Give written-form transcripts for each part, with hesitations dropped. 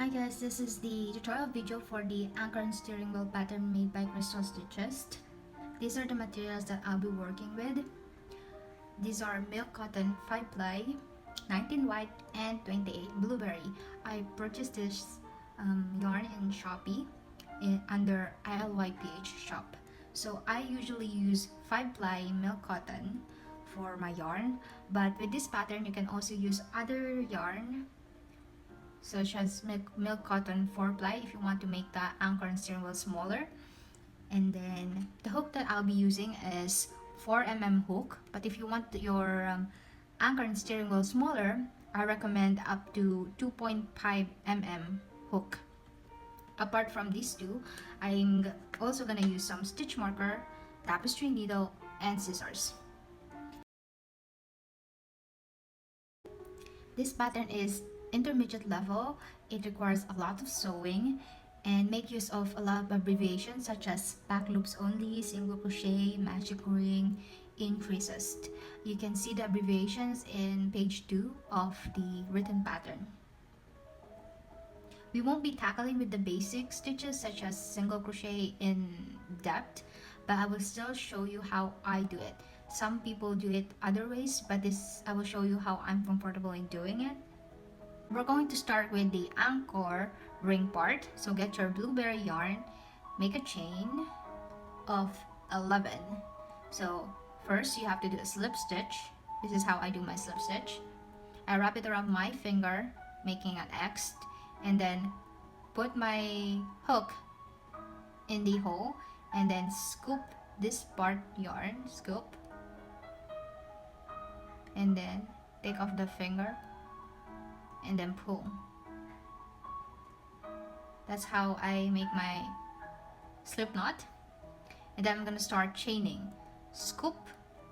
Hi guys, this is the tutorial video for the anchor and steering wheel pattern made by Crystal Stitches. These are the materials that I'll be working with. These are milk cotton 5 ply, 19 white, and 28 blueberry. I purchased this yarn in Shopee under ILYPH shop. So I usually use 5 ply milk cotton for my yarn, but with this pattern you can also use other yarn such as milk cotton 4 ply if you want to make the anchor and steering wheel smaller. And then the hook that I'll be using is 4mm hook, but if you want your anchor and steering wheel smaller, I recommend up to 2.5mm hook. Apart from these two, I'm also gonna use some stitch marker, tapestry needle, and scissors. This pattern is intermediate level. It requires a lot of sewing and make use of a lot of abbreviations such as back loops only, single crochet, magic ring, increases. You can see the abbreviations in page 2 of the written pattern. We won't be tackling with the basic stitches such as single crochet in depth, but I will still show you how I do it. Some people do it other ways, but I will show you how I'm comfortable in doing it. We're going to start with the anchor ring part. So get your blueberry yarn, make a chain of 11. So first you have to do a slip stitch. This is how I do my slip stitch. I wrap it around my finger, making an X, and then put my hook in the hole and then scoop this part yarn, scoop, and then take off the finger and then pull. That's how I make my slip knot. And then I'm gonna start chaining. Scoop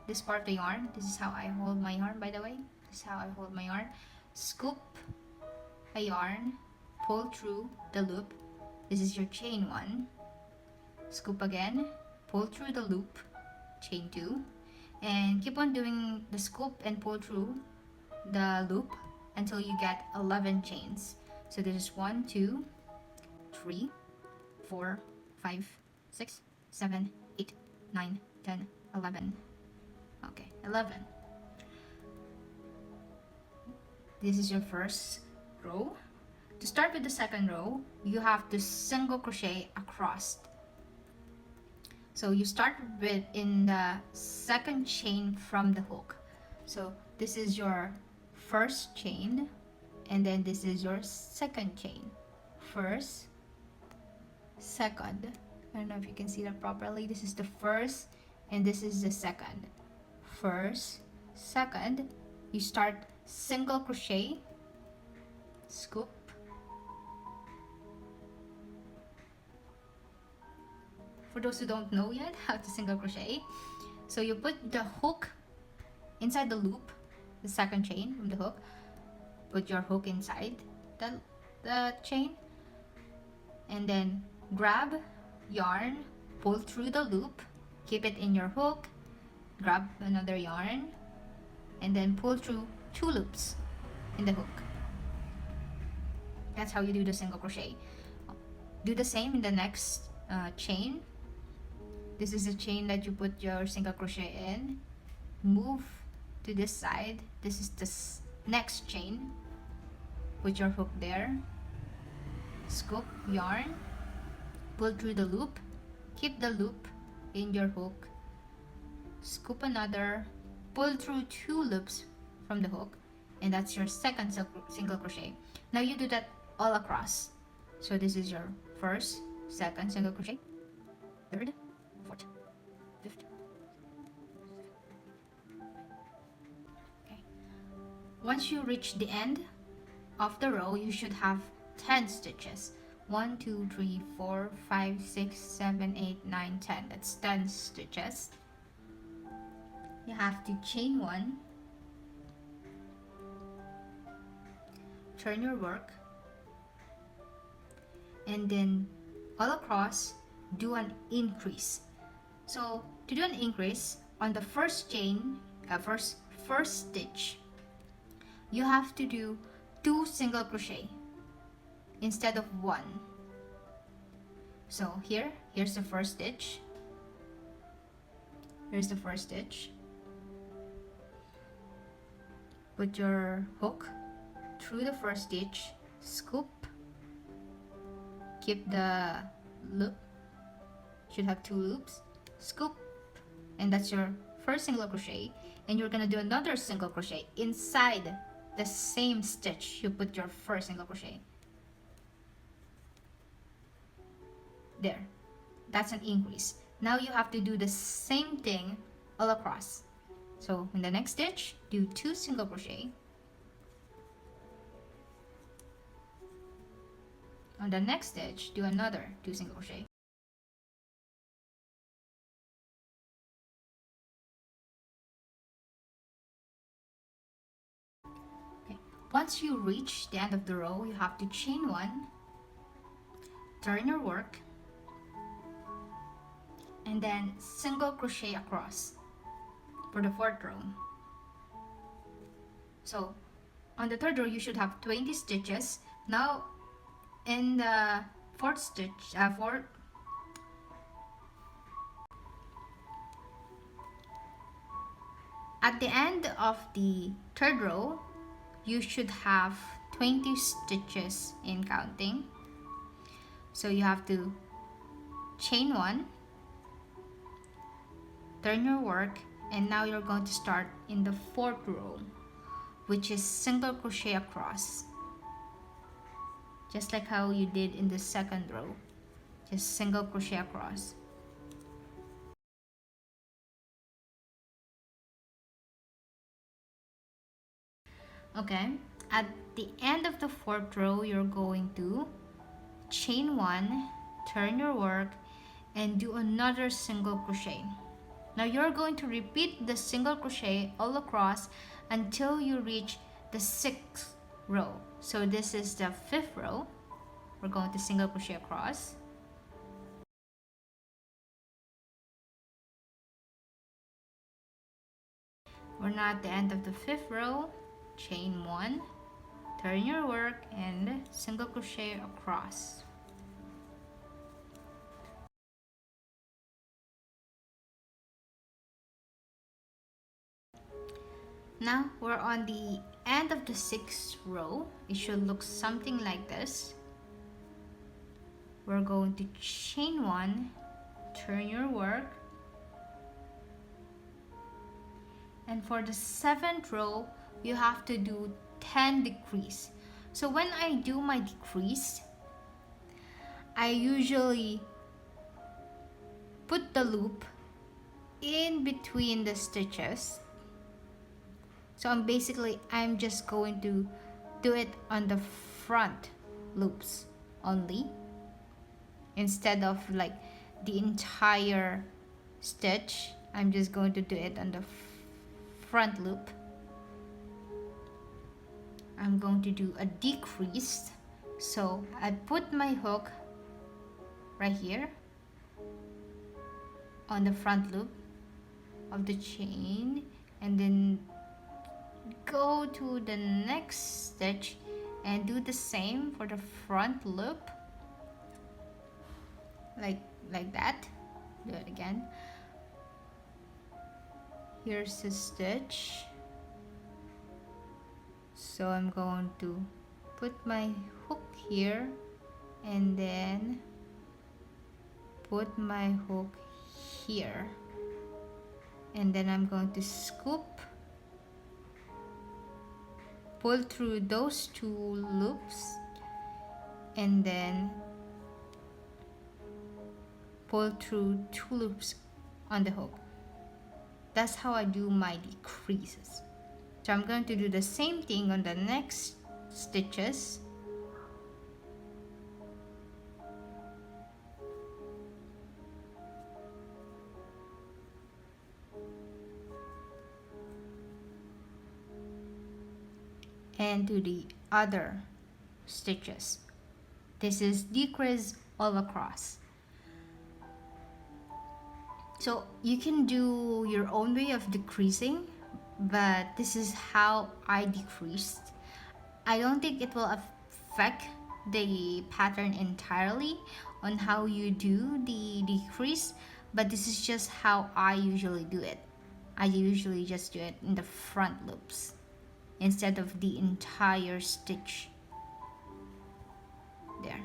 this part of the yarn. This is how I hold my yarn, by the way. This is how I hold my yarn. Scoop a yarn, pull through the loop. This is your chain 1. Scoop again, pull through the loop, chain 2, and keep on doing the scoop and pull through the loop until you get 11 chains. So this is 1, 2, 3, 4, 5, 6, 7, 8, 9, 10, 11. Okay, 11. This is your first row. To start with the second row, you have to single crochet across. So you start with in the second chain from the hook. So this is your first chain, and then this is your second chain. First, second. I don't know if you can see that properly. This is the first and this is the second. First, second. You start single crochet, scoop, for those who don't know yet how to single crochet, so you put the hook inside the loop, the second chain from the hook, put your hook inside the chain, and then grab yarn, pull through the loop, keep it in your hook, grab another yarn, and then pull through 2 loops in the hook. That's how you do the single crochet. Do the same in the next chain. This is the chain that you put your single crochet in. Move to this side. This is the next chain. Put your hook there. Scoop yarn. Pull through the loop. Keep the loop in your hook. Scoop another. Pull through 2 loops from the hook. And that's your second single crochet. Now you do that all across. So this is your first, second single crochet, third, fourth, fifth. Okay. Once you reach the end of the row, you should have 10 stitches. 1, 2, 3, 4, 5, 6, 7, 8, 9, 10. That's 10 stitches. You have to chain 1, turn your work, and then all across do an increase. So to do an increase on the first chain, first stitch, you have to do 2 single crochet. instead of 1. So here's the first stitch. Here's the first stitch. Put your hook through the first stitch, scoop, keep the loop, should have 2 loops, scoop, and that's your first single crochet. And you're gonna do another single crochet inside the same stitch you put your first single crochet. There, that's an increase. Now you have to do the same thing all across. So in the next stitch, do 2 single crochet. On the next stitch, do another 2 single crochet. Okay. Once you reach the end of the row, you have to chain 1, turn your work, and then single crochet across for the 4th row. So on the 3rd row, you should have 20 stitches. Now in the 4th stitch, at the end of the 3rd row, you should have 20 stitches in counting. So you have to chain 1, turn your work, and now you're going to start in the 4th row, which is single crochet across, just like how you did in the 2nd row. Just single crochet across. Okay, at the end of the 4th row, you're going to chain 1, turn your work, and do another single crochet. Now you're going to repeat the single crochet all across until you reach the 6th row. So this is the 5th row. We're going to single crochet across. We're now at the end of the 5th row. Chain 1, turn your work, and single crochet across. Now we're on the end of the 6th row. It should look something like this. We're going to chain 1, turn your work, and for the 7th row, you have to do 10 decrease. So when I do my decrease, I usually put the loop in between the stitches. So I'm just going to do it on the front loops only, instead of like the entire stitch. I'm just going to do it on the front loop. I'm going to do a decrease. So I put my hook right here on the front loop of the chain, and then go to the next stitch and do the same for the front loop, like that. Do it again. Here's the stitch. So I'm going to put my hook here and then put my hook here, and then I'm going to scoop, pull through those 2 loops, and then pull through 2 loops on the hook. That's how I do my decreases. So I'm going to do the same thing on the next stitches. And do the other stitches. This is decrease all across. So you can do your own way of decreasing, but this is how I decreased. I don't think it will affect the pattern entirely on how you do the decrease, but this is just how I usually do it. I usually just do it in the front loops instead of the entire stitch. There.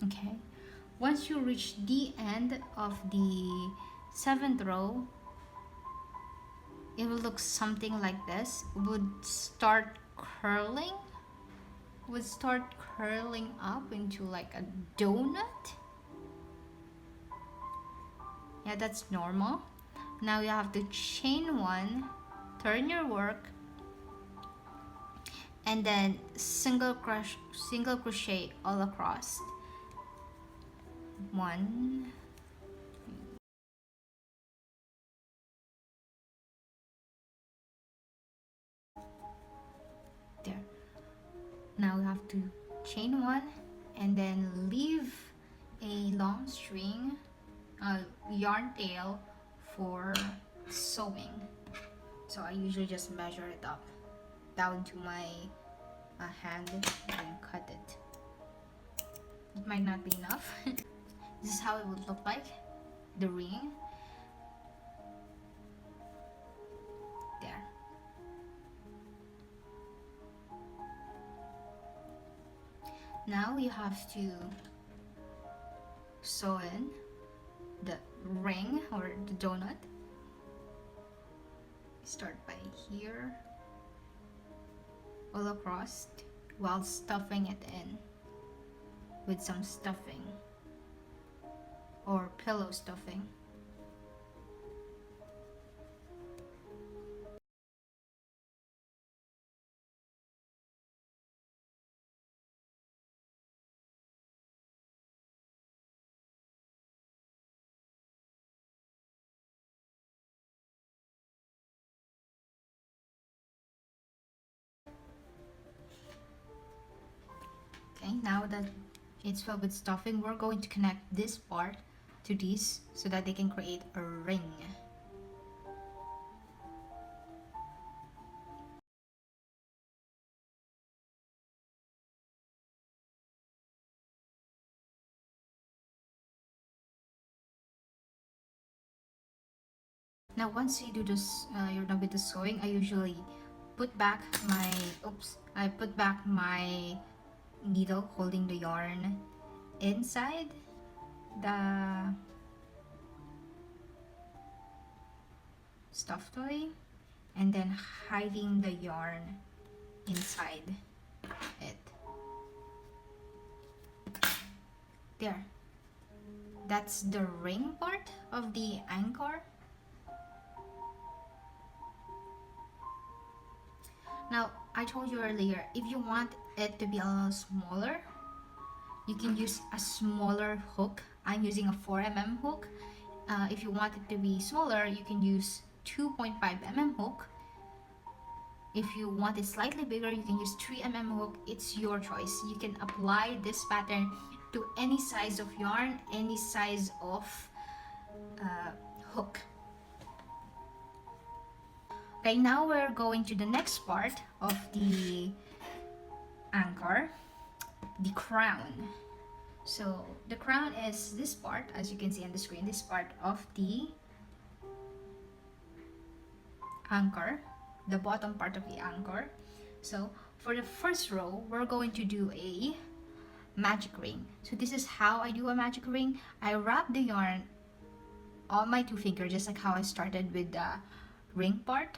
Okay, once you reach the end of the 7th row, it will look something like this. Would start curling, up into like a donut. Yeah, that's normal. Now you have to chain one, turn your work, and then single crochet all across. One, there. Now you have to chain one and then leave a long string, yarn tail for sewing. So I usually just measure it up down to my hand and cut it. It might not be enough. This is how it would look like, the ring. There. Now you have to sew in the ring or the donut. Start by here, all across, while stuffing it in with some stuffing or pillow stuffing. Okay, now that it's filled with stuffing, we're going to connect this part to this so that they can create a ring. Now once you do this, you're done with the sewing, I usually put back my, I put back my needle holding the yarn inside the stuffed toy and then hiding the yarn inside it. There. That's the ring part of the anchor. Now, I told you earlier, if you want it to be a little smaller, you can use a smaller hook. I'm using a 4mm hook. If you want it to be smaller, you can use 2.5mm hook. If you want it slightly bigger, you can use 3mm hook. It's your choice. You can apply this pattern to any size of yarn, any size of hook. Okay, now we're going to the next part of the anchor, the crown. So the crown is this part, as you can see on the screen, this part of the anchor, the bottom part of the anchor. So for the first row, we're going to do a magic ring. So this is how I do a magic ring. I wrap the yarn on my 2 fingers, just like how I started with the ring part.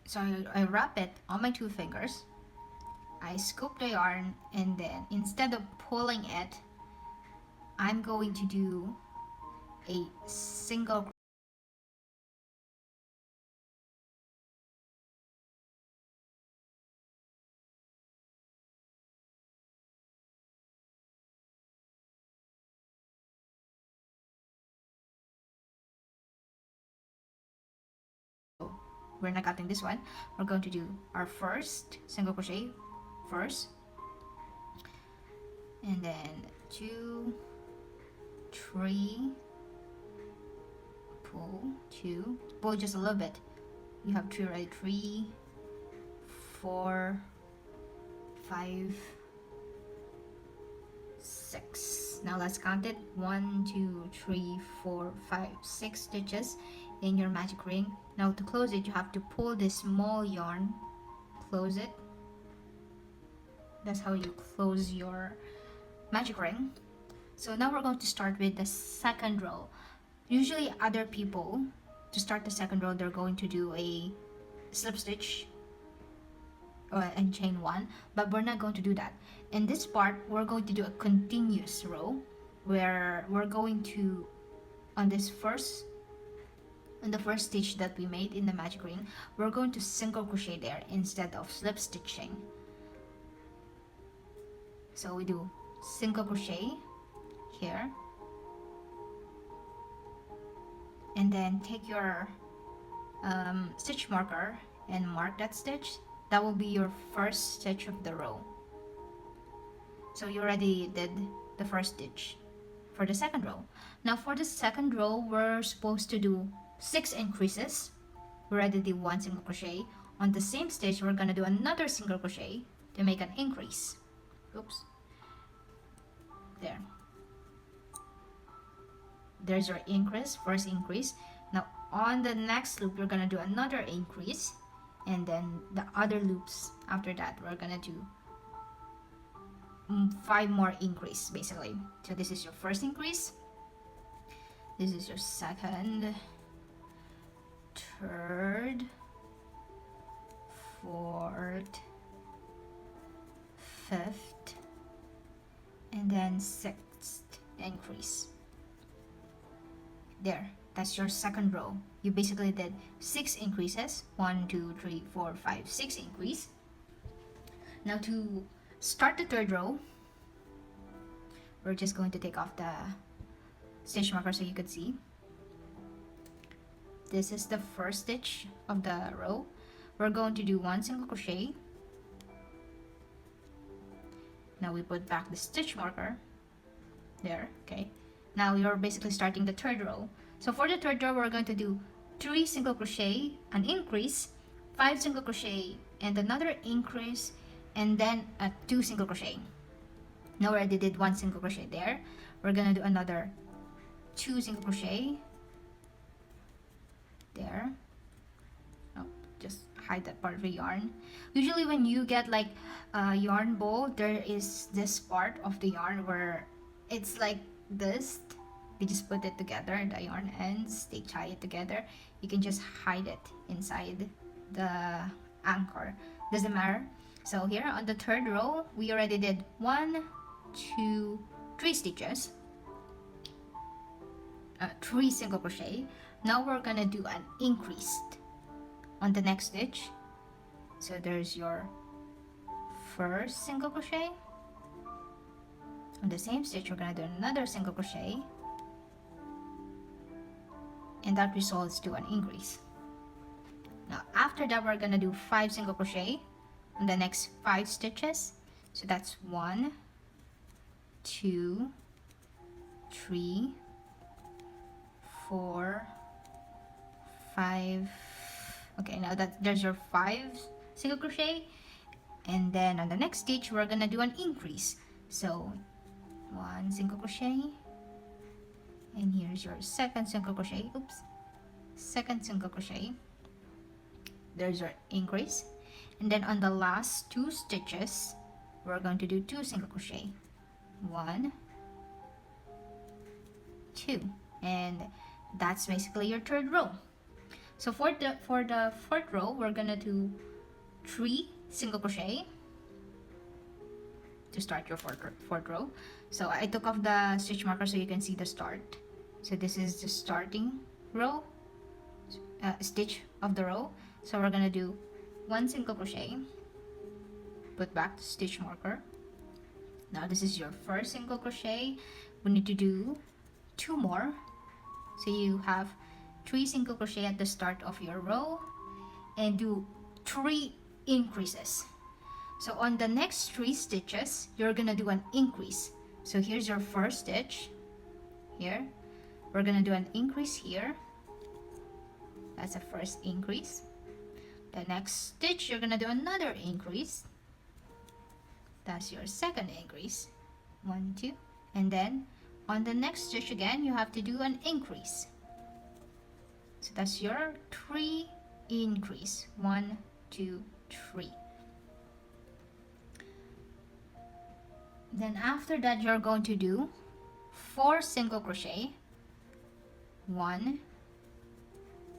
So I wrap it on my 2 fingers. I scoop the yarn and then instead of pulling it, I'm going to do a single. We're not cutting this one. We're going to do our first single crochet first, and then 2, 3, pull, 2, pull just a little bit. You have 3, right? 3, 4, 5, 6. Now let's count it. 1, 2, 3, 4, 5, 6 stitches in your magic ring. Now to close it, you have to pull this small yarn, close it. That's how you close your magic ring. So now we're going to start with the second row. Usually other people, to start the second row, they're going to do a slip stitch and chain 1, but we're not going to do that. In this part, we're going to do a continuous row where we're going to, on the first stitch that we made in the magic ring, we're going to single crochet there instead of slip stitching. So we do single crochet here, and then take your stitch marker and mark that stitch. That will be your first stitch of the row. So you already did the first stitch for the second row. Now for the second row, we're supposed to do 6 increases. We already did 1 single crochet. On the same stitch, we're gonna do another single crochet to make an increase. Oops. There. There's your increase, first increase. Now on the next loop, we're gonna do another increase, and then the other loops after that, we're gonna do 5 more increase basically. So this is your first increase, this is your second, third, fourth, fifth, and then 6th increase. There, that's your second row. You basically did 6 increases. 1, 2, 3, 4, 5, 6 increase. Now to start the third row, we're just going to take off the stitch marker so you could see. This is the first stitch of the row. We're going to do 1 single crochet. Now we put back the stitch marker there. Okay, now you're basically starting the third row. So for the third row, we're going to do 3 single crochet, an increase, 5 single crochet, and another increase, and then a 2 single crochet. Now we already did 1 single crochet there. We're gonna do another 2 single crochet there. Oh, just hide that part of the yarn. Usually when you get like a yarn bowl, there is this part of the yarn where it's like this. You just put it together, the yarn ends, they tie it together. You can just hide it inside the anchor, doesn't matter. So here on the third row, we already did 1, 2, 3 stitches, 3 single crochet. Now we're gonna do an increase on the next stitch. So there's your first single crochet. On the same stitch, we're gonna do another single crochet, and that results to an increase. Now after that, we're gonna do 5 single crochet on the next 5 stitches. So that's 1, 2, 3, 4, 5. Okay, now that there's your 5 single crochet, and then on the next stitch we're gonna do an increase. So 1 single crochet, and here's your second single crochet. Oops, second single crochet. There's your increase, and then on the last 2 stitches we're going to do 2 single crochet. 1, 2, and that's basically your third row. So for the fourth row, we're gonna do 3 single crochet to start your fourth row. So I took off the stitch marker so you can see the start. So this is the starting row, stitch of the row. So we're gonna do 1 single crochet, put back the stitch marker. Now this is your first single crochet. We need to do 2 more. So you have 3 single crochet at the start of your row and do 3 increases. So on the next 3 stitches, you're gonna do an increase. So here's your first stitch. Here, we're gonna do an increase here. That's the first increase. The next stitch, you're gonna do another increase. That's your second increase. 1, 2, and then on the next stitch again, you have to do an increase. So that's your 3 increase. 1, 2, 3. Then after that, you're going to do 4 single crochet. 1,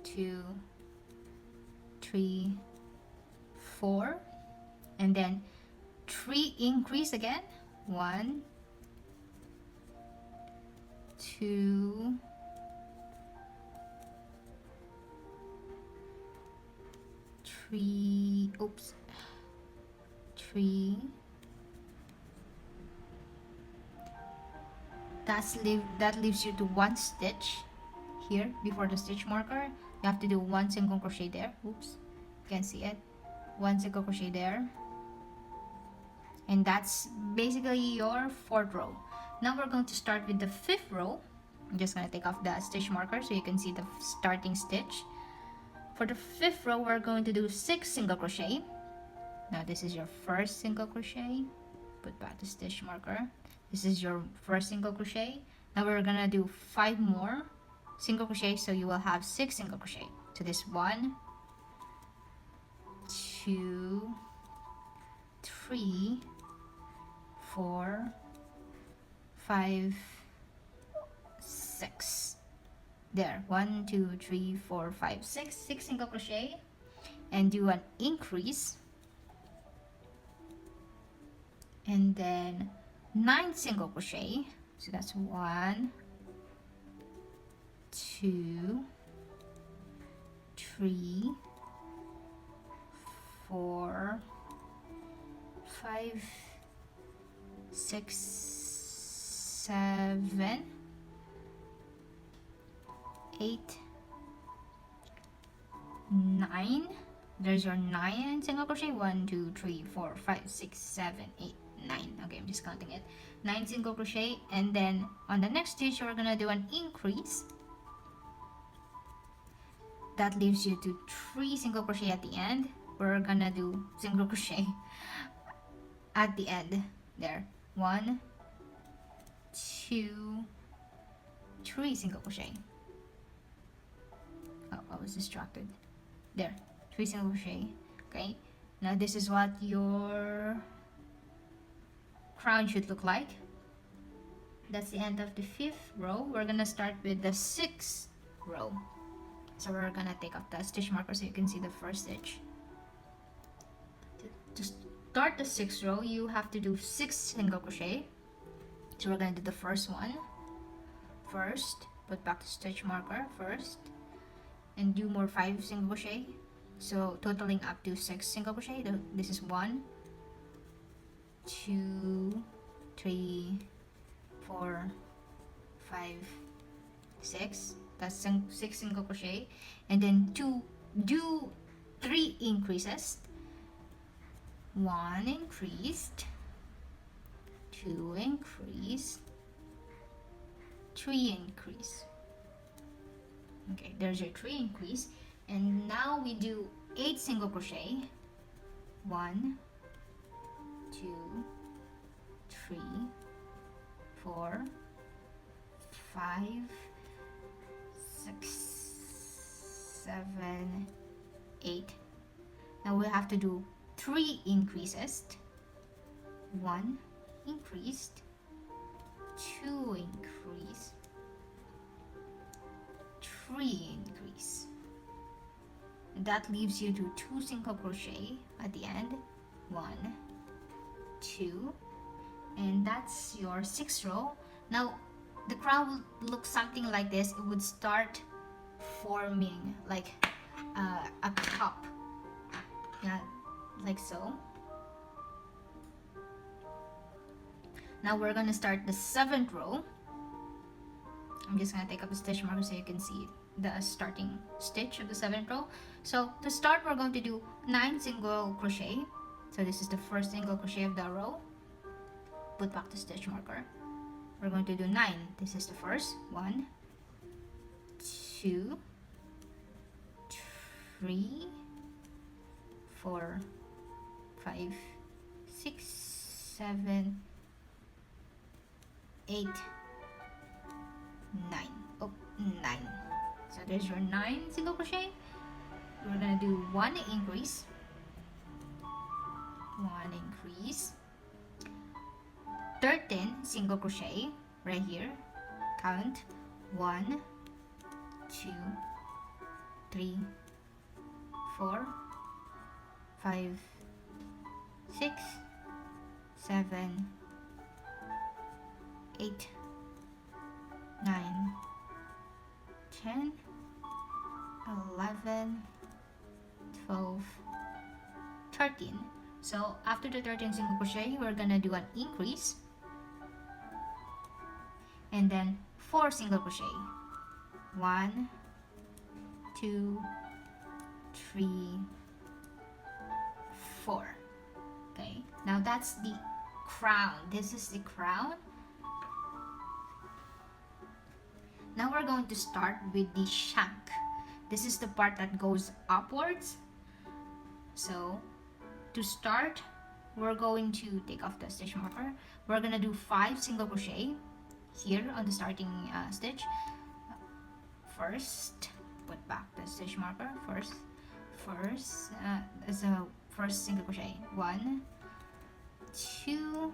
2, 3, 4, and then 3 increase again. 1, 2, 3, oops, 3. That leaves you to 1 stitch here before the stitch marker. You have to do 1 single crochet there. Oops, you can see it. 1 single crochet there, and that's basically your 4th row. Now we're going to start with the 5th row. I'm just gonna take off the stitch marker so you can see the starting stitch. For the 5th row, we're going to do 6 single crochet. Now this is your first single crochet. Put back the stitch marker. This is your first single crochet. Now we're gonna do 5 more single crochet, so you will have 6 single crochet. So this 1, 2, 3, 4, 5, 6. There, 1, 2, 3, 4, 5, 6. 6 single crochet, and do an increase, and then 9 single crochet. So that's 1, 2, 3, 4, 5, 6, 7, 8, 9. There's your 9 single crochet. 1, 2, 3, 4, 5, 6, 7, 8, 9. Okay, I'm just counting it. 9 single crochet, and then on the next stitch we're gonna do an increase. That leaves you to 3 single crochet at the end. We're gonna do single crochet at the end there. 1, 2, 3 single crochet. Oh, I was distracted. There, 3 single crochet. Okay, now this is what your crown should look like. That's the end of the 5th row. We're gonna start with the 6th row. So we're gonna take off the stitch marker so you can see the first stitch. To start the 6th row, you have to do 6 single crochet. So we're gonna do the first one first. Put back the stitch marker first, and do more 5 single crochet. So totaling up to 6 single crochet. This is 1, 2, 3, 4, 5, 6. That's 6 single crochet, and then do 3 increases. 1 increased, 2 increase, 3 increase. Okay, there's your 3 increase, and now we do 8 single crochet. 1, 2, 3, 4, 5, 6, 7, 8. Now we have to do 3 increases. 1 increased, 2 increase, 3 increase. That leaves you to 2 single crochet at the end. 1, 2, and that's your 6th row. Now the crown will look something like this. It would start forming like a cup, yeah, like so. Now we're gonna start the 7th row. I'm just gonna take up a stitch marker so you can see the starting stitch of the 7th row. So to start, we're going to do 9 single crochet. So this is the first single crochet of the row. Put back the stitch marker. We're going to do 9. This is the first. 1, 2, 3, 4, 5, 6, 7, 8, 9. Oh, 9. So there's your 9 single crochet. We're gonna do 1 increase. 1 increase. 13 single crochet right here. Count 1, 2, 3, 4, 5, 6, 7, 8, 9, 10, 11, 12, 13. So after the 13 single crochet, we're gonna do an increase and then 4 single crochet. 1, 2, 3, 4. Okay, now that's the crown. This is the crown. Now we're going to start with the shank. This is the part that goes upwards. So to start, we're going to take off the stitch marker. We're gonna do 5 single crochet here on the starting stitch. First, put back the stitch marker. First as a first single crochet. 1, 2,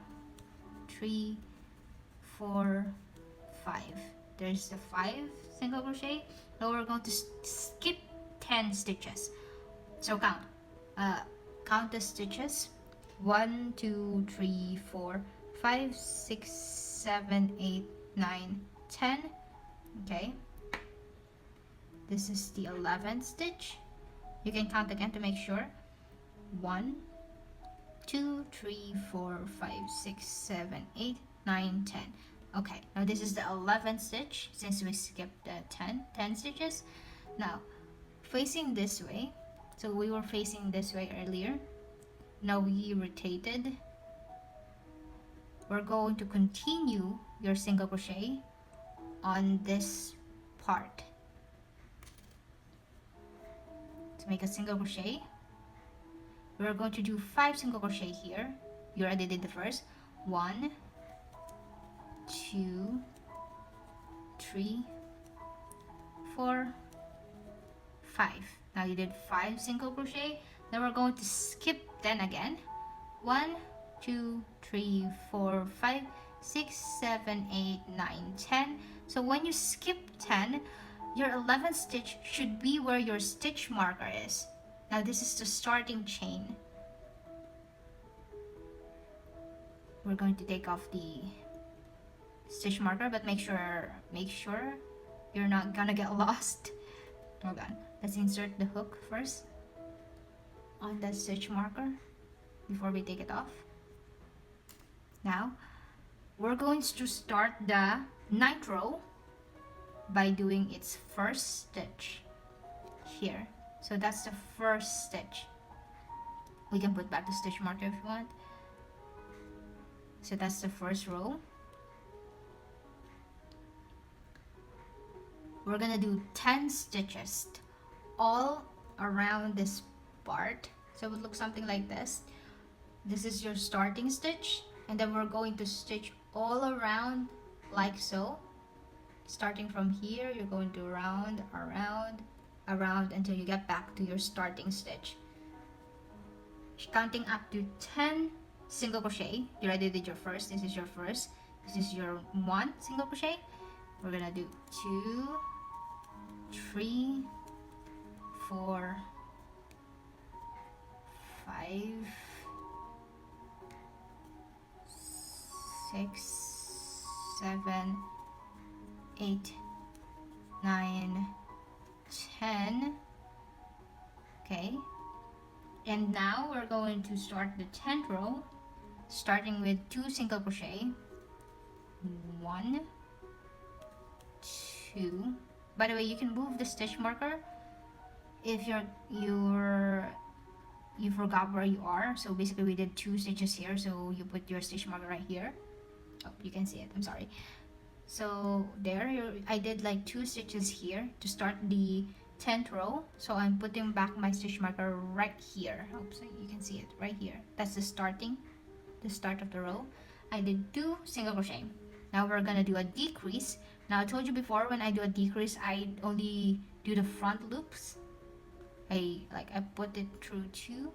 3, 4, 5. There's the 5 single crochet. Now we're going to skip 10 stitches. So count the stitches. 1, 2, 3, 4, 5, 6, 7, 8, 9, 10. Okay, this is the 11th stitch. You can count again to make sure. 1, 2, 3, 4, 5, 6, 7, 8, 9, 10. Okay, now this is the 11th stitch since we skipped the 10 stitches. Now facing this way, so we were facing this way earlier. Now we rotated. We're going to continue your single crochet on this part. To make a single crochet, we're going to do 5 single crochet here. You already did the first. 1, 2, 3, 4, 5. Now you did 5 single crochet. Then we're going to skip 10 again. 1, 2, 3, 4, 5, 6, 7, 8, 9, 10. So when you skip 10, your 11th stitch should be where your stitch marker is. Now this is the starting chain. We're going to take off the stitch marker, but make sure you're not gonna get lost. Hold on, let's insert the hook first on the stitch marker before we take it off. Now we're going to start the 9th row by doing its first stitch here. So that's the first stitch. We can put back the stitch marker if you want. So that's the first row. We're gonna do 10 stitches all around this part. So it would look something like this. This is your starting stitch, and then we're going to stitch all around like so. Starting from here, you're going to round, around until you get back to your starting stitch. Counting up to 10 single crochet. You already did your first. This is your first. This is your 1 single crochet. We're gonna do 2, 3, 4, 5, 6, 7, 8, 9, 10. Okay, and now we're going to start the 10th row, starting with 2 single crochet. 1, 2. By the way, you can move the stitch marker if you forgot where you are. So basically we did 2 stitches here, so you put your stitch marker right here. Oh, you can see it, I'm sorry. So there, I did like 2 stitches here to start the 10th row. So I'm putting back my stitch marker right here. Oops, you can see it right here. That's the start of the row. I did 2 single crochet. Now we're gonna do a decrease. Now I told you before, when I do a decrease, I only do the front loops. I put it through 2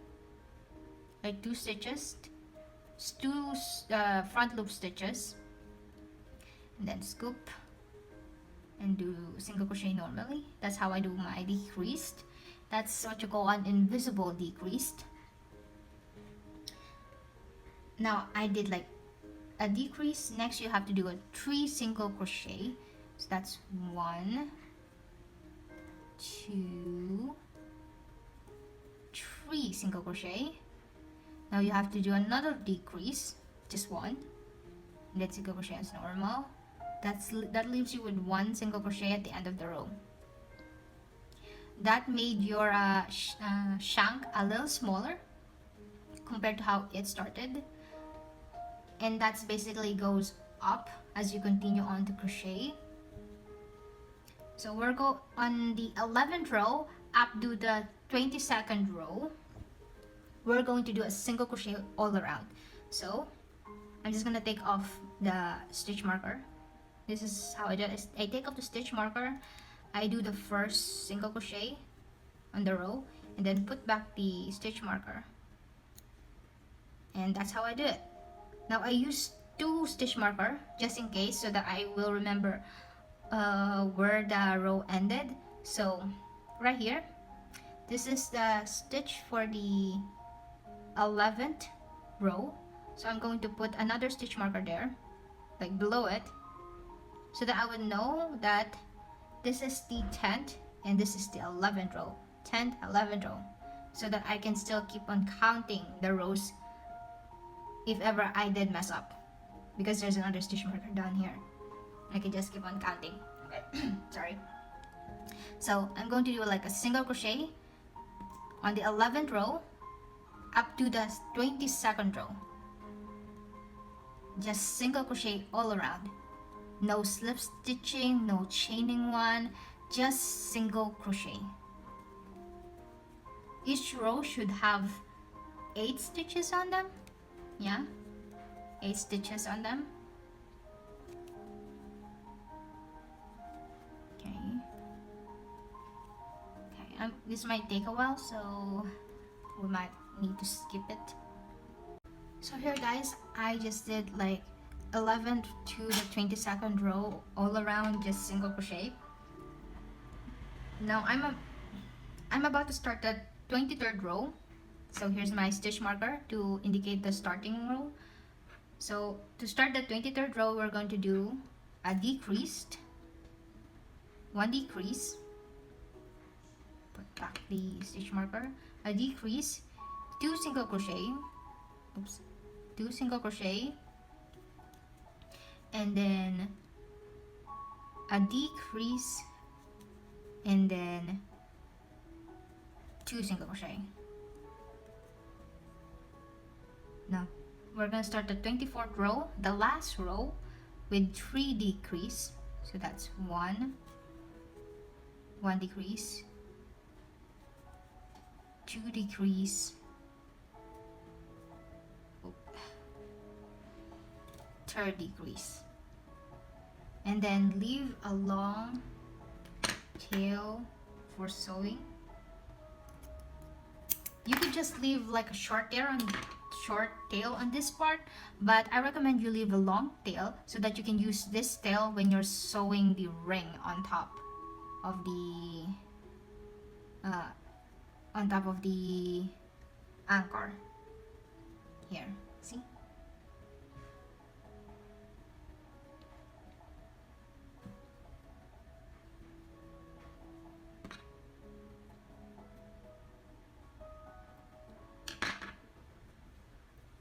stitches, 2 front loop stitches, and then scoop and do single crochet normally. That's how I do my decreased. That's what you call an invisible decreased. Now I did like a decrease. Next you have to do a 3 single crochet. So that's 1, 2, 3 single crochet. Now you have to do another decrease, just 1, and then single crochet as normal. That leaves you with 1 single crochet at the end of the row. That made your shank a little smaller compared to how it started, and that's basically goes up as you continue on to crochet. So we're go on the 11th row up to the 22nd row. We're going to do a single crochet all around. So I'm just gonna take off the stitch marker. This is how I do it. I take off the stitch marker, I do the first single crochet on the row, and then put back the stitch marker, and that's how I do it. Now I use 2 stitch marker just in case, so that I will remember where the row ended. So right here, this is the stitch for the 11th row, so I'm going to put another stitch marker there, like below it, so that I would know that this is the 10th and this is the 11th row. 10th, 11th row, so that I can still keep on counting the rows if ever I did mess up, because there's another stitch marker down here. I can just keep on counting. Okay. Sorry. So I'm going to do like a single crochet on the 11th row up to the 22nd row. Just single crochet all around. No slip stitching, no chaining one, just single crochet. Each row should have 8 stitches on them. Yeah, 8 stitches on them. Okay, this might take a while, so we might need to skip it. So here guys, I just did like 11th to the 22nd row all around, just single crochet. Now I'm about to start the 23rd row. So here's my stitch marker to indicate the starting row. So to start the 23rd row, we're going to do a decreased, 1 decrease, put back the stitch marker, a decrease, 2 single crochet, oops, 2 single crochet, and then a decrease, and then 2 single crochet. Now we're gonna start the 24th row, the last row, with 3 decrease. So that's 1 decrease, 2 decrease, third decrease, and then leave a long tail for sewing. You could just leave like a short tail on this part, but I recommend you leave a long tail so that you can use this tail when you're sewing the ring on top of the anchor here. See?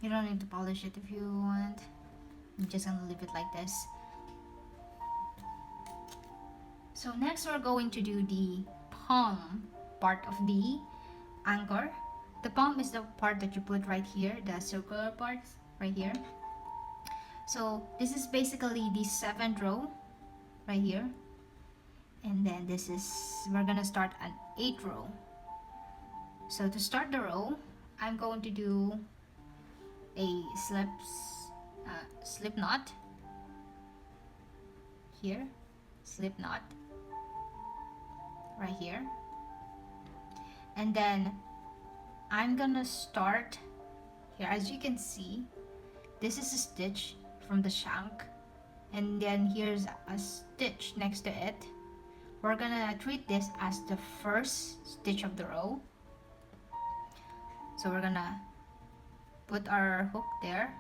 You don't need to polish it if you want. I'm just gonna leave it like this. So next we're going to do the palm part of the anchor. The palm is the part that you put right here, the circular part right here. So this is basically the 7th row right here. And then this is, we're gonna start an 8th row. So to start the row, I'm going to do a slip knot here, slip knot right here, and then I'm gonna start here. As you can see, this is a stitch from the shank, and then here's a stitch next to it. We're gonna treat this as the first stitch of the row. So we're gonna put our hook there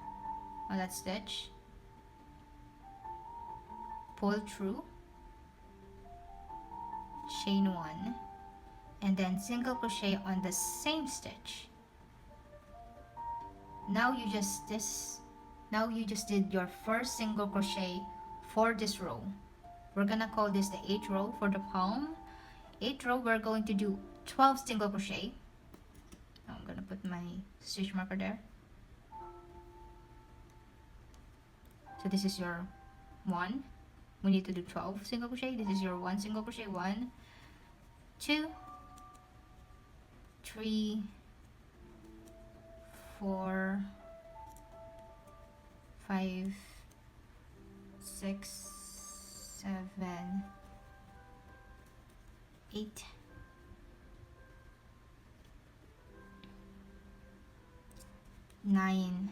on that stitch, pull through, chain 1, and then single crochet on the same stitch. Now you just did your first single crochet for this row. We're gonna call this the 8th row for the palm. 8th row, we're going to do 12 single crochet. I'm gonna put my stitch marker there. So this is your 1. We need to do 12 single crochet. This is your 1 single crochet. 1, 2, 3, 4, 5, 6, 7, 8, 9,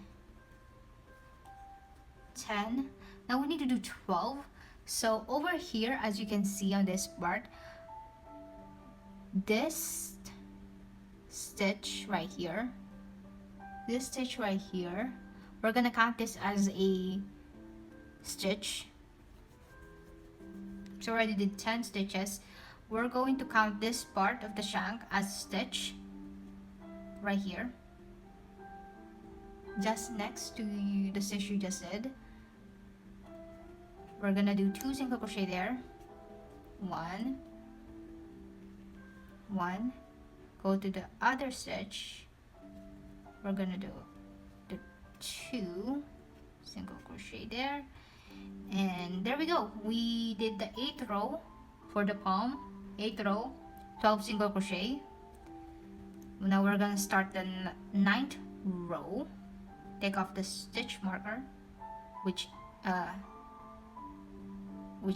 10. Now we need to do 12. So over here, as you can see on this part, this stitch right here, we're gonna count this as a stitch. So I already did 10 stitches. We're going to count this part of the shank as stitch right here, just next to the stitch you just did. We're gonna do 2 single crochet there. 1, 1. Go to the other stitch. We're gonna do the 2 single crochet there, and there we go. We did the 8th row for the palm. 8th row, 12 single crochet. Now we're gonna start the 9th row. Take off the stitch marker, which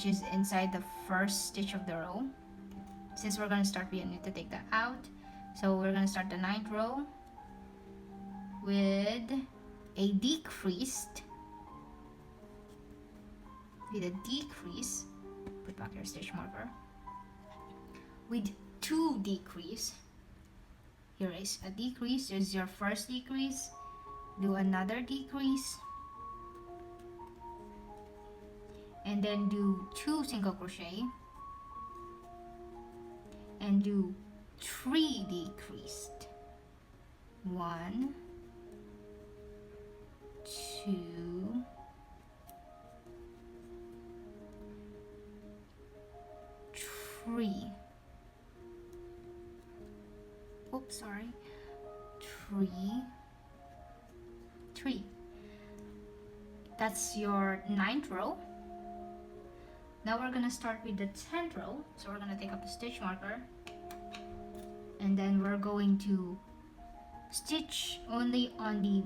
is inside the first stitch of the row. Since we're gonna start, we need to take that out. So we're gonna start the 9th row with a decrease. Put back your stitch marker. With 2 decrease. Here is a decrease. Here's your first decrease. Do another decrease, and then do 2 single crochet, and do 3 decreased. 1, 2, 3. Oops, sorry. 3. That's your 9th row. Now we're gonna start with the 10th row. So we're gonna take up the stitch marker, and then we're going to stitch only on the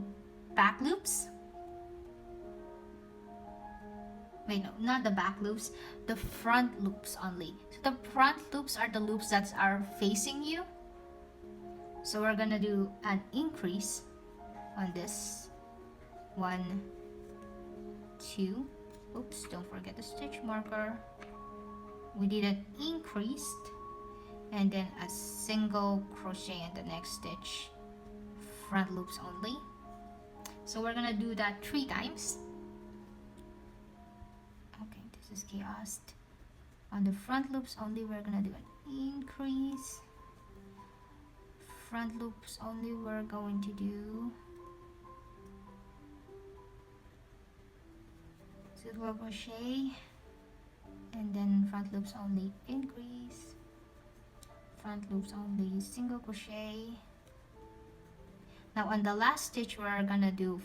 back loops. Wait, no, not the back loops, the front loops only. So the front loops are the loops that are facing you. So we're gonna do an increase on this. 1, 2. Oops, don't forget the stitch marker. We did an increased, and then a single crochet in the next stitch. Front loops only. So we're gonna do that 3 times. Okay, this is chaos. On the front loops only, we're gonna do an increase. Front loops only, we're going to do Double crochet, and then front loops only increase, front loops only single crochet. Now on the last stitch we're gonna do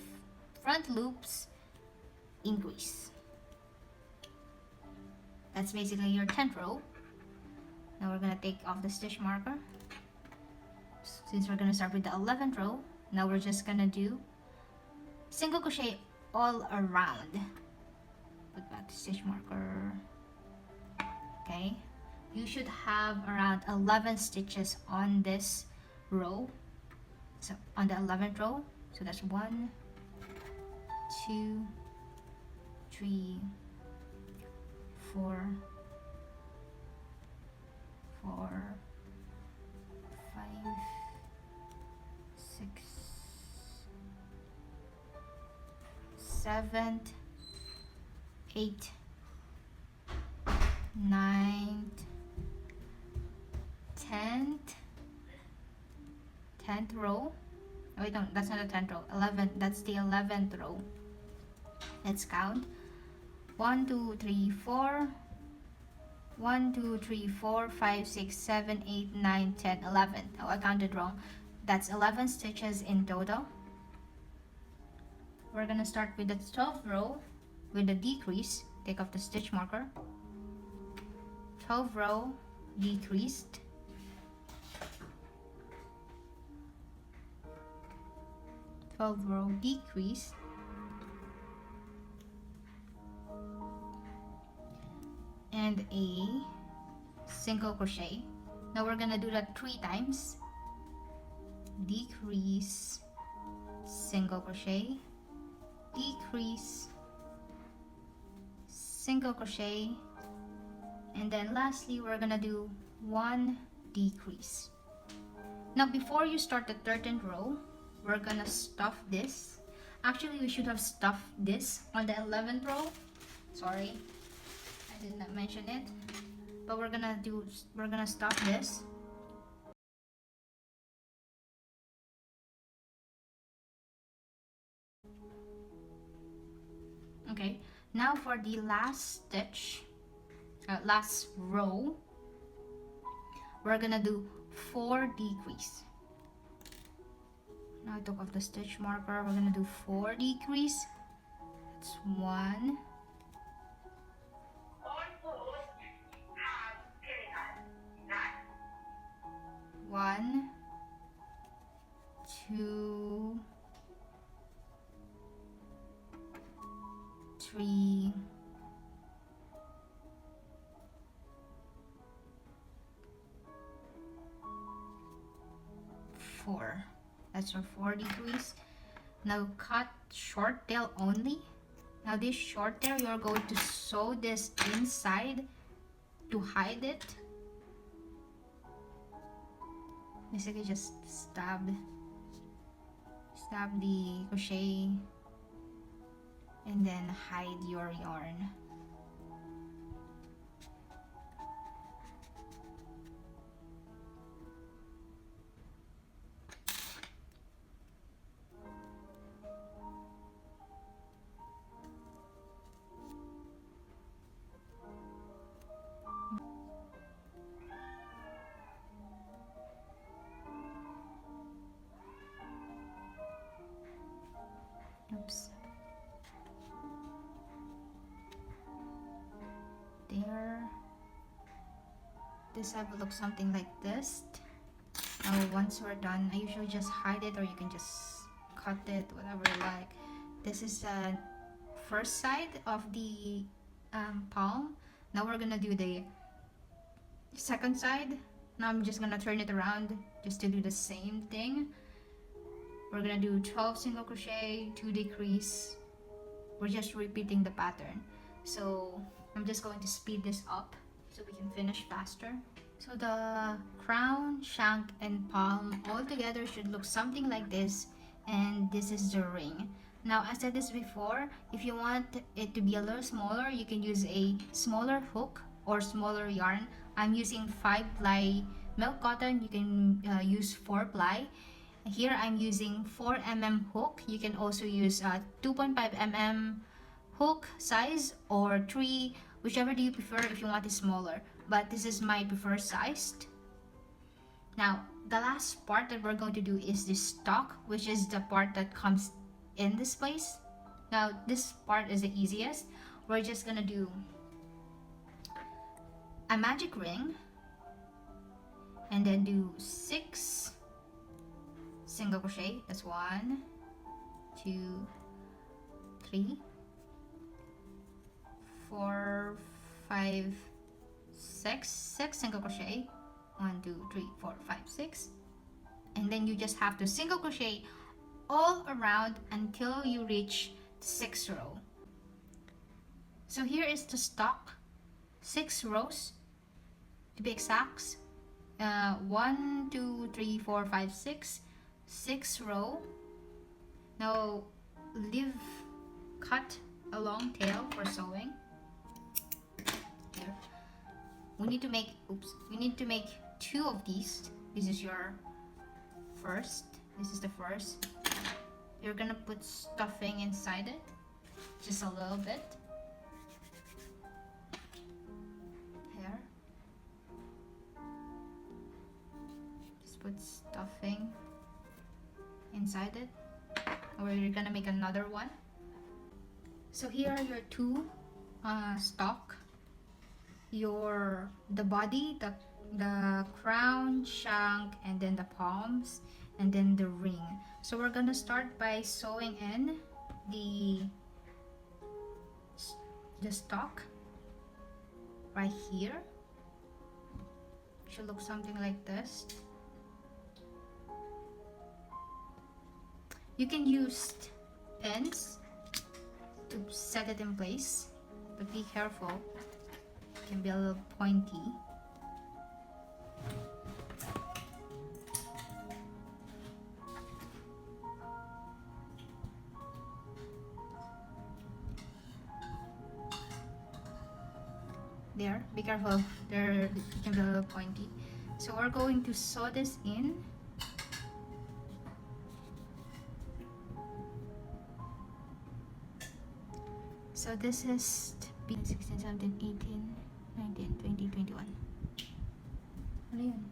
front loops increase. That's basically your 10th row. Now we're gonna take off the stitch marker. Since we're gonna start with the 11th row, now we're just gonna do single crochet all around. Put back the stitch marker. Okay, you should have around 11 stitches on this row. So on the 11th row, so that's 1, 2, 3, 4, 5, 6, 7, 8, 9, 10th row. Oh, wait, no, that's not the 10th row. 11. That's the 11th row. Let's count. 1, 2, 3, 4. 1, 2, 3, 4, 5, 6, 7, 8, 9, 10, 11. Oh, I counted wrong. That's 11 stitches in total. We're gonna start with the 12th row with a decrease. Take off the stitch marker. 12th row decreased. 12th row decreased. And a single crochet. Now we're gonna do that 3 times. Decrease, single crochet, decrease, single crochet, and then lastly we're gonna do 1 decrease. Now before you start the 13th row, we're gonna stuff this. Actually, we should have stuffed this on the 11th row. Sorry, I did not mention it, but we're gonna stuff this. Okay, now for the last stitch, last row, we're gonna do 4 decrease. Now I took off the stitch marker. We're gonna do 4 decrease. That's 1, 1, 2, 3, 4. That's your 4 decrease. Now cut short tail only. Now this short tail, you're going to sew this inside to hide it. Basically just stab the crochet and then hide your yarn. Oops. There. This side will look something like this. Now once we're done, I usually just hide it, or you can just cut it, whatever you like. This is the first side of the palm. Now we're gonna do the second side. Now I'm just gonna turn it around just to do the same thing. We're gonna do 12 single crochet, 2 decrease. We're just repeating the pattern. So I'm just going to speed this up so we can finish faster. So the crown, shank, and palm all together should look something like this, and this is the ring. Now, I said this before, if you want it to be a little smaller, you can use a smaller hook or smaller yarn. I'm using 5-ply milk cotton. You can use 4-ply. Here I'm using 4mm hook. You can also use 2.5mm hook size or 3, whichever do you prefer if you want it smaller, but this is my preferred sized. Now the last part that we're going to do is this stalk, which is the part that comes in this place. Now this part is the easiest. We're just gonna do a magic ring and then do 6 single crochet. That's 1, 2, 3, 4, 5, 6 single crochet. 1, 2, 3, 4, 5, 6, and then you just have to single crochet all around until you reach the 6th row. So here is the stalk, 6 rows to be exact. 1, 2, 3, 4, 5, 6, 6th row. Now cut a long tail for sewing. Here we need to make 2 of these. This is your first. This is the first. You're gonna put stuffing inside it, just a little bit. Here, just put stuffing inside it, or you're gonna make another one. So here are your 2 stalk. The body, the crown, shank, and then the palms, and then the ring. So we're gonna start by sewing in the stalk right here. Should look something like this. You can use pins to set it in place, but be careful, it can be a little pointy. There, be careful, it can be a little pointy. So we're going to sew this in. So this is 16, 17, 18, 19, 20, 21. Ano yun?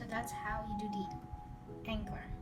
that's how you do the anchor.